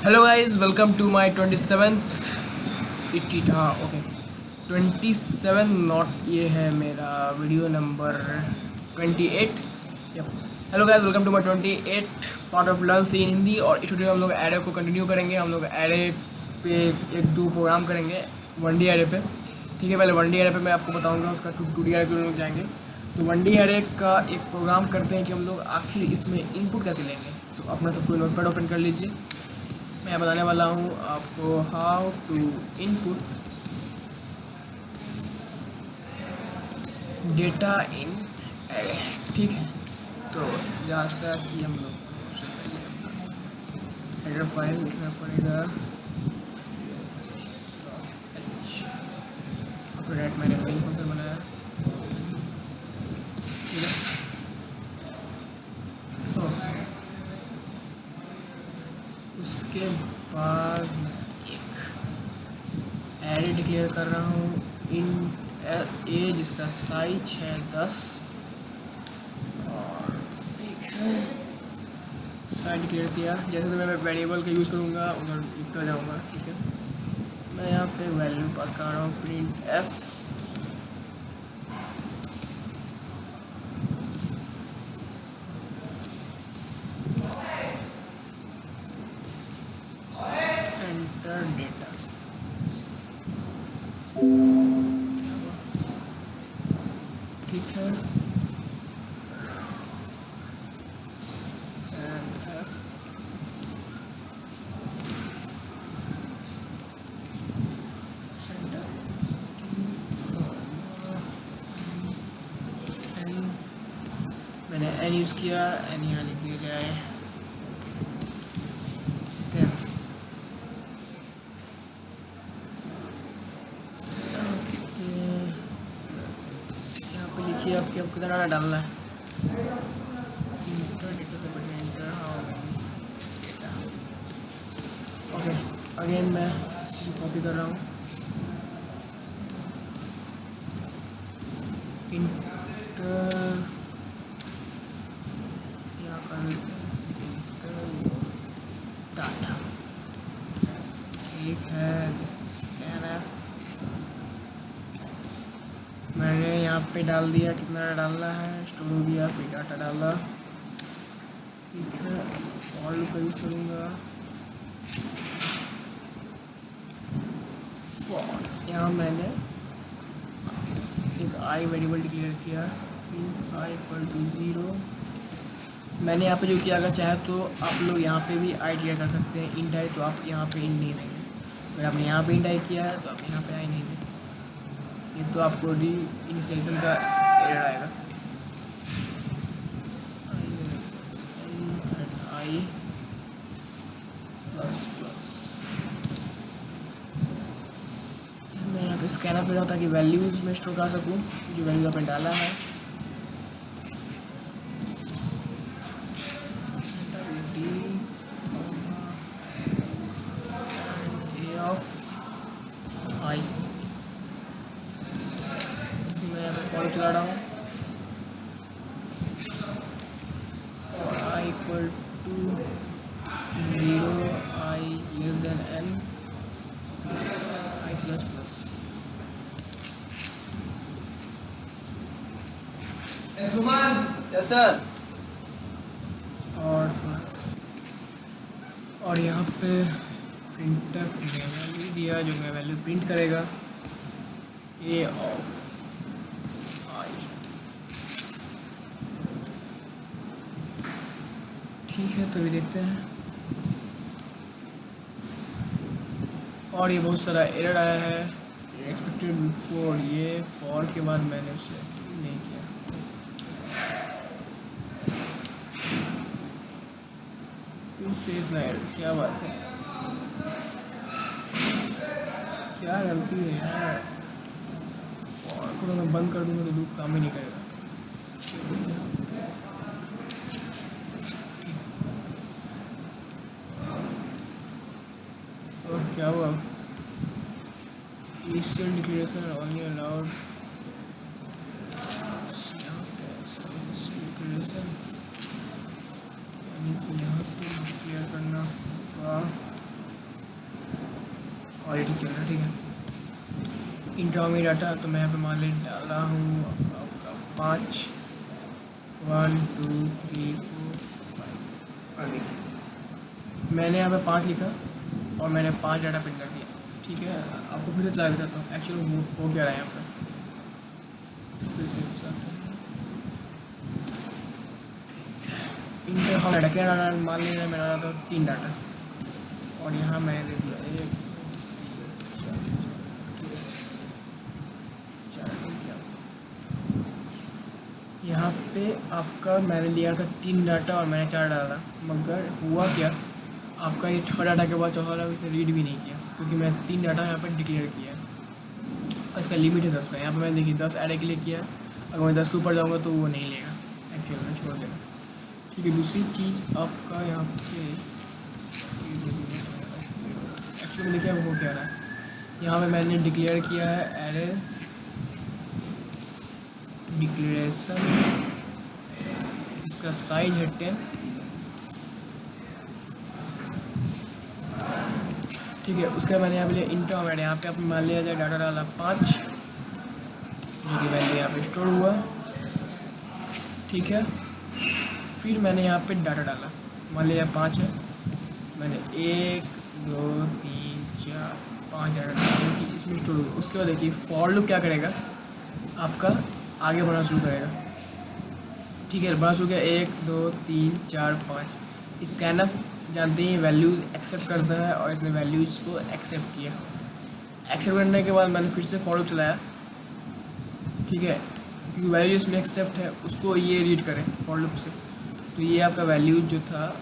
Hello guys, welcome to my 27th it हाँ okay 27 not, ये है मेरा video number 28। Yup. Hello guys, welcome to my 28 part of learn C in Hindi. और इस video में हम लोग एरे को कंटिन्यू करेंगे। हम लोग एरे पे एक दो प्रोग्राम करेंगे वन डी एरे पे। ठीक है, पहले वन डी एरे पे मैं आपको बताऊंगा, उसका टू डी एरे पे हम लोग जाएंगे। तो वन डी एरे का एक प्रोग्राम करते हैं कि हम लोग आखिर इसमें इनपुट कैसे लेंगे। तो अपना सब कोई नोटपैड ओपन कर लीजिए। मैं बताने वाला हूँ आपको how to input data in array. ठीक है, तो जैसा कि हम लोग सबसे पहले हेडर फाइल लिखना पड़ेगा। फिर मैंने मेन फंक्शन बनाया। ठीक है, तो उसके बाद एक एरे डिक्लेयर कर रहा हूँ इन ए, जिसका साइज है 10। और ठीक है, साइज डिक्लेयर किया। जैसे तो मैं वेरिएबल का यूज़ करूँगा उधर लिखता जाऊँगा। ठीक है, मैं यहाँ पे वैल्यू पास कर रहा हूँ प्रिंट एफ। Enter data. ठीक है, मैंने एन यूज़ किया, एन यहाँ लिख दिया जाए। देन यहाँ पे लिखिए आपके अब कितना डाटा डालना है। ओके, अगेन मैं इस चीज़ को कॉपी कर रहा हूँ। इंटर यहाँ पर इंटर डाटा। ठीक है, स्कैनफ मैंने यहाँ पे डाल दिया। कितना डालना है, स्टोर हो गया, फिर डाटा डाला। ठीक है, फॉर लूप का यूज़ करूँगा। फॉर यहाँ मैंने एक आई वेरिएबल डिक्लेयर किया, इंट आई इक्वल टू 0। मैंने यहाँ पे जो किया, अगर चाहे तो आप लोग यहाँ पे भी आई डिक्लेयर कर सकते हैं। इंट आई तो आप यहाँ पे इंट नहीं देंगे। अगर आपने यहाँ पे इंट आई किया है तो आप यहाँ पे आई नहीं देंगे। ये तो आपको री इनिशियलाइजेशन का एरर आएगा। आई प्लस प्लस मैं यहाँ पे स्कैनर पे जाऊँ ताकि वैल्यूज़ में स्टोर कर सकूँ जो वैल्यूज़ आपने डाला है। ए ऑफ आई मैं यहाँ पे फॉर चला रहा हूँ। और I equal to 0, I less than N, I plus plus. Yes sir. और यहाँ पे प्रिंटर वैल्यू दिया जो मैं वैल्यू प्रिंट करेगा ए ऑफ आई। ठीक है, तो ये देखते हैं। और ये बहुत सारा एरर आया है एक्सपेक्टेड बिफोर। ये फॉर के बाद मैंने उसे नहीं किया। सेव ना एरर, क्या बात है, क्या गलती है यार। फॉर को तो मैं बंद कर दूंगा तो लूप काम ही नहीं करेगा। और क्या हुआ, initial declaration only allowed. Declaration यानी कि यहाँ पे क्लियर करना होगा। और ये ठीक चल रहा है, ठीक है। इंट्रा डाटा तो मैं यहाँ पे मान ले डाल रहा हूँ आपका 5, 1 2 3 4 5। और देखिए मैंने यहाँ पे 5 लिखा और मैंने 5 डाटा प्रिंट कर दिया, ठीक है। आपको फिर से चला देता हूँ एक्चुअली हो क्या रहा है यहाँ पर। फिर से चलाते हैं इंटर हम डाटा क्या डाटा मान लिया, मैं डाला था 3 डाटा और यहाँ मैंने दे दिया 1 2 3 4 क्या यहाँ पे आपका मैंने लिया था 3 डाटा और मैंने 4 डाला, मगर हुआ क्या आपका ये 6 डाटा के बाद चौथा डाटा इसने रीड भी नहीं किया क्योंकि मैं 3 डाटा यहाँ पर डिक्लेयर किया है और इसका लिमिट है 10 का। यहाँ पर मैंने देखिए 10 ऐड के लिए किया है, अगर मैं 10 के ऊपर जाऊँगा तो वो नहीं लेगा एक्चुअल में, छोड़ देगा, ठीक है। दूसरी चीज़ आपका यहाँ पे एक्चुअली देखिए वो क्या रहा है, यहाँ पे मैंने डिक्लेयर किया है एरे डिक्लेरेशन, इसका साइज है 10, ठीक है। उसका मैंने यहाँ पे लिया इंटर मैंने यहाँ पे आपने मान लिया जाए डाटा डाला 5 जो कि वैल्यू यहाँ पे स्टोर हुआ, ठीक है। फिर मैंने यहाँ पे डाटा डाला, मान लिया 5 है, मैंने 1 2 3 4 5 डाटा डाला कि इसमें स्टोर हुआ। उसके बाद देखिए फॉर लूप क्या करेगा, आपका आगे बढ़ना शुरू करेगा, ठीक है। बढ़ना शुरू किया 1 2 3 4 5। स्कैनफ जानते ही वैल्यूज़ एक्सेप्ट करता है और इसने वैल्यूज़ को एक्सेप्ट किया। एक्सेप्ट करने के बाद मैंने फिर से फॉर लूप चलाया, ठीक है, क्योंकि वैल्यू इसमें एक्सेप्ट है उसको ये रीड करें फॉर लूप से। तो ये आपका वैल्यू जो था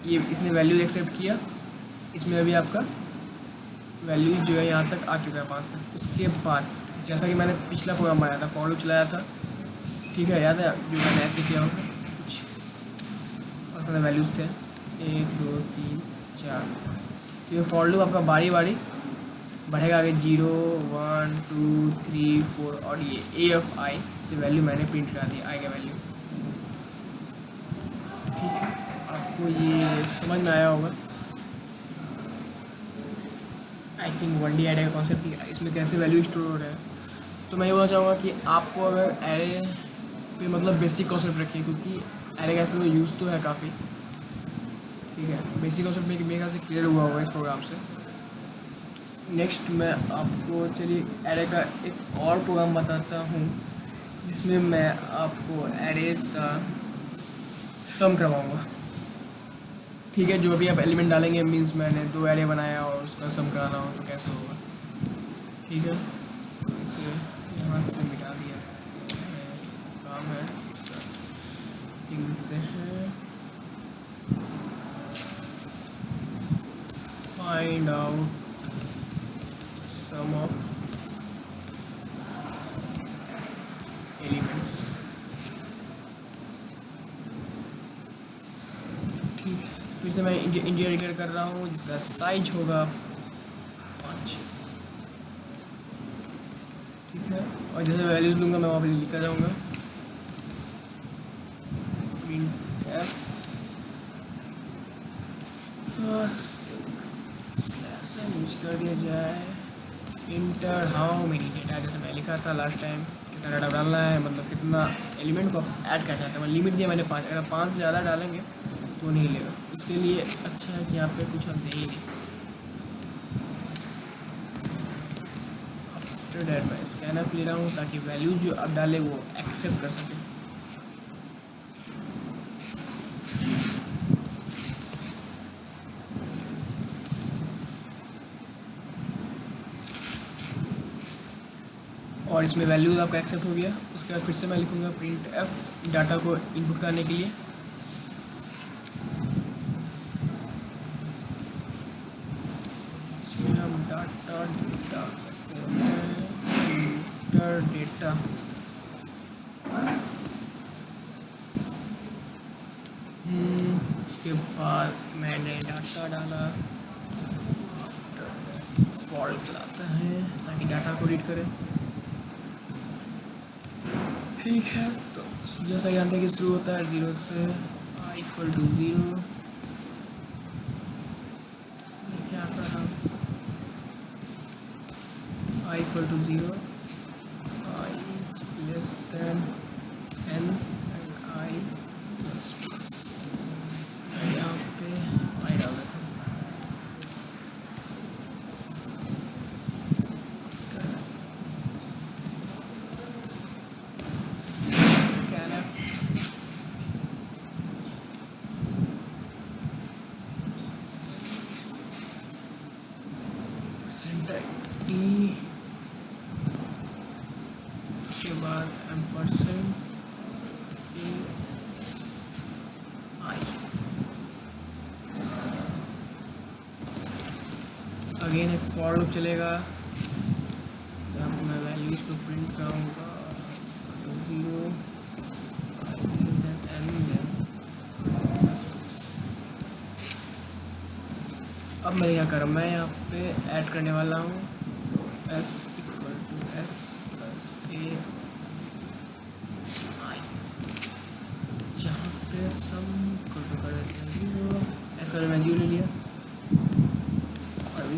ये इसने वैल्यू एक्सेप्ट किया, इसमें अभी आपका वैल्यू जो है यहाँ तक आ चुका है 5 तक। उसके बाद जैसा कि मैंने पिछला प्रोग्राम बनाया था, फॉर लूप चलाया था, ठीक है, याद है जो मैंने ऐसे किया होगा कुछ और उसमें वैल्यूज़ थे 1 2 3 4। तो ये फॉर लूप आपका बारी बारी बढ़ेगा आगे 0 1 2 3 4 और ये AFI से वैल्यू मैंने प्रिंट करा दी, आई का वैल्यू, ठीक है। आपको ये समझ में आया होगा आई थिंक 1D एरे का कॉन्सेप्ट, इसमें कैसे वैल्यू स्टोर हो रहा है। तो मैं ये बोलना चाहूँगा कि आपको अगर एरे पे मतलब बेसिक कॉन्सेप्ट रखिए क्योंकि एरे का ऐसे यूज़ तो है काफ़ी, ठीक है। बेसिक कॉन्सेप्ट मेरे ख्याल से क्लियर हुआ होगा इस प्रोग्राम से। नेक्स्ट मैं आपको चलिए एरे का एक और प्रोग्राम बताता हूँ जिसमें मैं आपको एरेज का सम करवाऊँगा, ठीक है। जो भी आप एलिमेंट डालेंगे मीन्स मैंने 2 एरे बनाया और उसका सम कराना हो तो कैसे होगा, ठीक है। तो इसे यहाँ से मिटा दिया काम है इसका, लिखते हैं find out sum of elements, ठीक है। फिर से मैं इंटीजर डिक्लेयर कर रहा हूँ जिसका साइज होगा 5, ठीक है। और जैसे वैल्यूज लूँगा मैं वहाँ पर लिखता जाऊँगा printf स्लैश यूज कर दिया जाए इंटर हाउ मेनी डेटा, जैसे मैं लिखा था लास्ट टाइम कितना डाटा डालना है, मतलब कितना एलिमेंट को ऐड करना चाहते हैं। मैं लिमिट दिया मैंने 5, अगर 5 से ज़्यादा डालेंगे तो नहीं लेगा। उसके लिए अच्छा है कि यहाँ पे कुछ हम दे ही नहीं। आफ्टर दैट मैं स्कैनर ले रहा हूँ ताकि वैल्यूज जो अब डाले वो एक्सेप्ट कर सके, और इसमें वैल्यूज आपका एक्सेप्ट हो गया। उसके बाद फिर से मैं लिखूँगा printf डाटा को इनपुट करने के लिए, इसमें हम डाटा डाल सकते हैं इंटर डेटा, उसके बाद मैंने डाटा डाला, फॉर चलाते हैं ताकि डाटा को रीड करें, ठीक है। तो जैसा जानते हैं कि शुरू होता है 0 से i = 0, क्या कर रहा हूँ equal to 0, I less than n and i plus plus. यहाँ पे आई डाल देता हूँ। टी, उसके बाद एम्परसेंड ए आई। अगेन एक फॉर लूप चलेगा जहाँ पर मैं वैल्यूज को प्रिंट कराऊंगा 0 अब मैं क्या करूँ, मैं यहाँ पे ऐड करने वाला हूँ तो s equal to s plus A I, जहाँ पे सम इक्वल टू कर देते हैं 0, s का मैं 0 ले लिया और अभी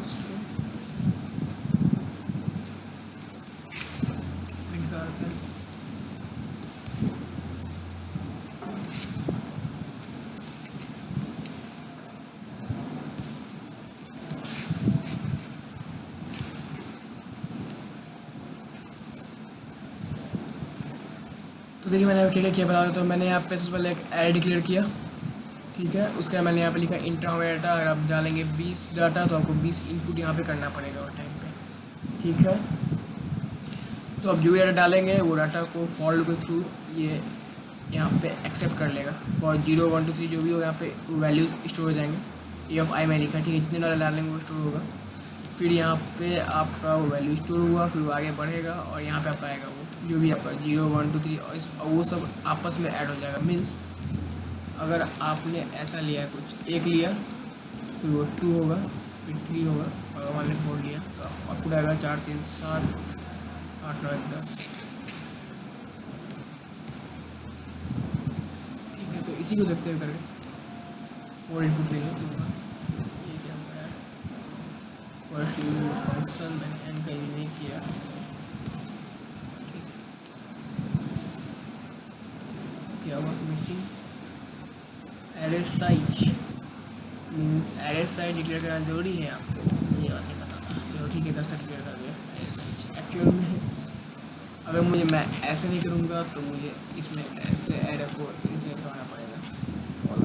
इसको प्रिंट करते हैं। तो देखिए मैंने क्या क्या किया बता दो। तो मैंने यहाँ पे सबसे पहले एक एरे डिक्लेयर किया, ठीक है। उसके बाद मैंने यहाँ पे लिखा इंटर हमें डाटा, अगर आप डालेंगे 20 डाटा तो आपको 20 इनपुट यहाँ पे करना पड़ेगा उस टाइम पे, ठीक है। तो अब जो भी डाटा डालेंगे वो डाटा को फॉर लूप के थ्रू ये यहाँ पे एक्सेप्ट कर लेगा। फॉर 0 1 2 3 जो भी हो यहाँ पे वैल्यू स्टोर हो जाएंगे। ए ऑफ आई में लिखा, ठीक है। जितने डाटा डालेंगे वो स्टोर होगा। फिर यहाँ पे आपका वो वैल्यू स्टोर हुआ, फिर वो आगे बढ़ेगा और यहाँ पे आपका आएगा वो जो भी आपका 0 1 2 3 और वो सब आपस में ऐड हो जाएगा। मीन्स अगर आपने ऐसा लिया कुछ, एक लिया फिर वो 2 होगा, फिर 3 होगा और मान लें 4 लिया तो आउटपुट आएगा 4 3 7 8 9 10, ठीक है। तो इसी को देखते हुए करके 4 इनपुट लेंगे। ये क्या होगा यार, फंक्शन मैंने एन का यूज नहीं किया, ठीक है। क्या हुआ, missing array size, means array size declare करना जरूरी है आपको, ये बात नहीं पता था। चलो ठीक है, 10 तक डिक्लेयर कर दिया एरे साइज। एक्चुअल में अगर मैं ऐसे नहीं करूँगा तो मुझे इसमें ऐसे एरे को इसलिए करना पड़ेगा और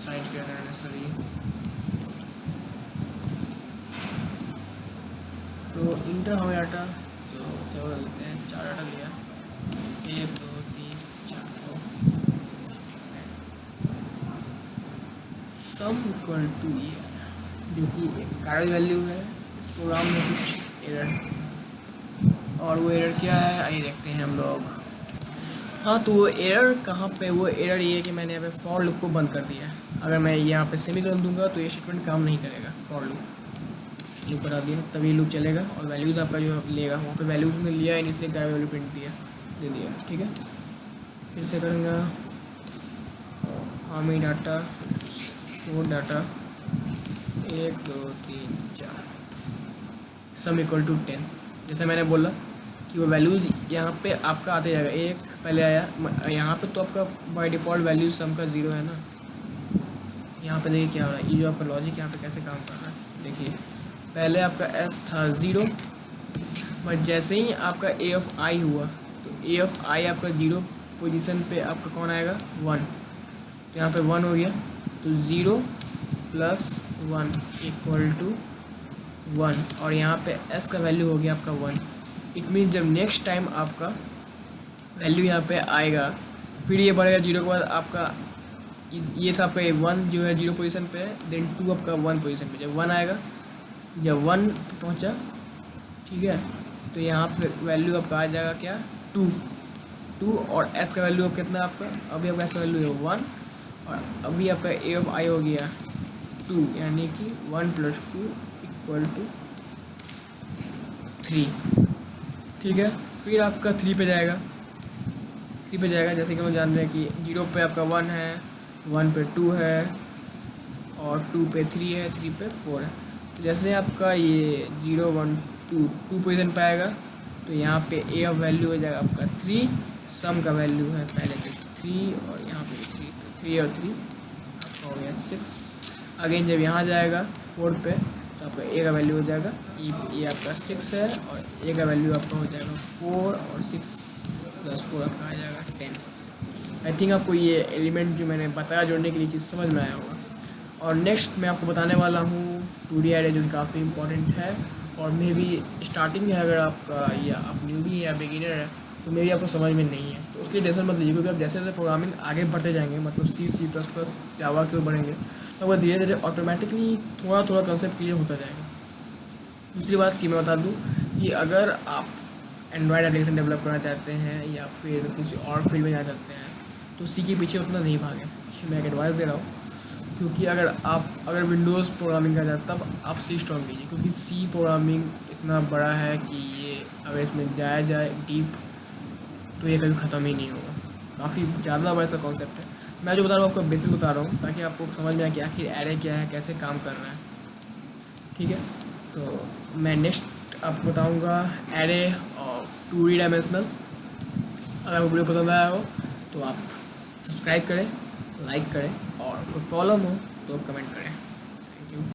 साइज डिक्लेयर करना नेसेसरी है। तो इंटर हमें डाटा जो चलो लेते हैं, 4 डाटा लिया 1 2 3 4 सम इक्वल टू ये जो कि एक कारज वैल्यू है। इस प्रोग्राम में कुछ एरर, और वो एरर क्या है आइए देखते हैं हम लोग। हाँ, तो वो एरर कहाँ पे, वो एरर ये है कि मैंने यहाँ पे फॉर लूप को बंद कर दिया है। अगर मैं यहाँ पे सेमीकोलन दूंगा तो ये स्टेटमेंट काम नहीं करेगा। फॉर लूप बता दिया तभी लूप चलेगा और वैल्यूज़ आपका जो लेगा वहाँ पे वैल्यूज़ ने लिया है, इसलिए कारज वैल्यू प्रिंट दिया दे दिया, ठीक है। फिर से करूँगा हमें data 4 data 1 2 3 4 sum equal to 10। जैसे मैंने बोला कि वो वैल्यूज़ यहाँ पे आपका आते जाएगा। एक पहले आया यहाँ पे तो आपका बाय डिफ़ॉल्ट वैल्यूज सम का 0 है ना। यहाँ पे देखिए क्या हो रहा है, ये जो आपका लॉजिक यहाँ पे कैसे काम कर रहा है। देखिए पहले आपका s था 0, बट जैसे ही आपका a ऑफ i हुआ तो a ऑफ i आपका 0 पोजीशन पे आपका कौन आएगा 1। तो यहाँ पे 1 हो गया तो 0 प्लस 1 इक्वल टू 1 और यहाँ पे s का वैल्यू हो गया आपका 1। इट मीन्स जब नेक्स्ट टाइम आपका वैल्यू यहाँ पे आएगा फिर ये बढ़ेगा 0 के बाद आपका ये था आपका 1 जो है 0 पोजीशन पे है, देन 2 आपका 1 पोजीशन पे। जब 1 आएगा, जब 1 पहुँचा, ठीक है, तो यहाँ पे वैल्यू आपका आ जाएगा क्या 2 और s का वैल्यू अब कितना आपका, अभी आपका s का वैल्यू है 1 और अभी आपका a ऑफ i हो गया 2, यानी कि 1 + 2 इक्वल टू 3, ठीक है। फिर आपका 3 पे जाएगा, जैसे कि हम जान रहे हैं कि 0 पे आपका 1 है, 1 पे 2 है और 2 पे 3 है, 3 पे 4 है। जैसे आपका ये 0 1 2 पोजीशन पे आएगा तो यहाँ पे ए ऑफ वैल्यू हो जाएगा आपका 3, सम का वैल्यू है पहले से 3 और यहाँ पे 3, तो 3 और 3 आपका हो गया 6। अगेन जब यहाँ जाएगा 4 पे तो आपका ए का वैल्यू हो जाएगा ये आपका 6 है और ए का वैल्यू आपका हो जाएगा 4 और 6 + 4 आपका आ जाएगा 10। आई थिंक आपको ये एलिमेंट जो मैंने बताया जोड़ने के लिए चीज़ समझ में आया होगा। और नेक्स्ट मैं आपको बताने वाला हूँ 2D एरे जो कि काफ़ी इंपॉर्टेंट है और मे भी स्टार्टिंग है अगर आपका या आप न्यूबी या बिगिनर है तो मे भी आपको समझ में नहीं है तो उसके टेंशन मत लीजिए, क्योंकि आप जैसे जैसे प्रोग्रामिंग आगे बढ़ते जाएंगे मतलब C++, जावा के बढ़ेंगे तो वो धीरे धीरे ऑटोमेटिकली थोड़ा थोड़ा कंसेप्ट क्लियर होता जाएगा। दूसरी बात कि मैं बता दूँ कि अगर आप एंड्रॉयड एप्लीकेशन डेवलप करना चाहते हैं या फिर किसी और फील्ड में जाना चाहते हैं तो सी के पीछे उतना नहीं भागें, मैं एक एडवाइस दे रहा हूँ। क्योंकि अगर विंडोज़ प्रोग्रामिंग का जाए तब आप सी स्ट्रॉन्ग कीजिए, क्योंकि सी प्रोग्रामिंग इतना बड़ा है कि ये अगर इसमें जाया जाए डीप तो ये कभी ख़त्म ही नहीं होगा। काफ़ी ज़्यादा बड़ा सा कॉन्सेप्ट है। मैं जो बता रहा हूँ आपको बेसिक बता रहा हूँ ताकि आपको समझ में आए कि आखिर एरे क्या है, कैसे काम कर रहा है। ठीक है, तो मैं नेक्स्ट आपको बताऊँगा एरे ऑफ 2D डायमेंशनल। अगर आपको वीडियो पसंद आया हो तो आप सब्सक्राइब करें, लाइक करें और कोई प्रॉब्लम हो तो कमेंट करें।